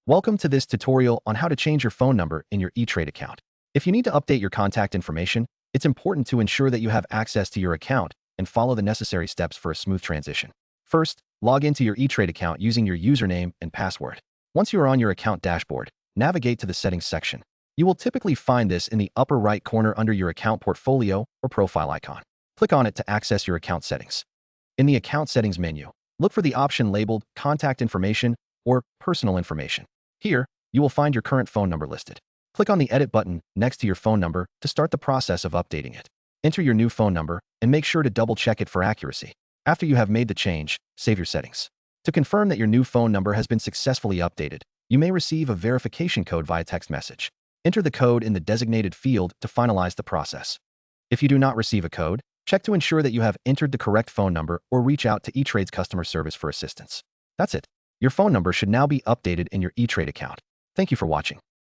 Welcome to this tutorial on how to change your phone number in your Etrade account. If you need to update your contact information, it's important to ensure that you have access to your account and follow the necessary steps for a smooth transition. First, log into your Etrade account using your username and password. Once you are on your account dashboard, navigate to the Settings section. You will typically find this in the upper right corner under your account portfolio or profile icon. Click on it to access your account settings. In the Account Settings menu, look for the option labeled Contact Information or Personal Information. Here, you will find your current phone number listed. Click on the Edit button next to your phone number to start the process of updating it. Enter your new phone number and make sure to double-check it for accuracy. After you have made the change, save your settings. To confirm that your new phone number has been successfully updated, you may receive a verification code via text message. Enter the code in the designated field to finalize the process. If you do not receive a code, check to ensure that you have entered the correct phone number or reach out to Etrade's customer service for assistance. That's it. Your phone number should now be updated in your Etrade account. Thank you for watching.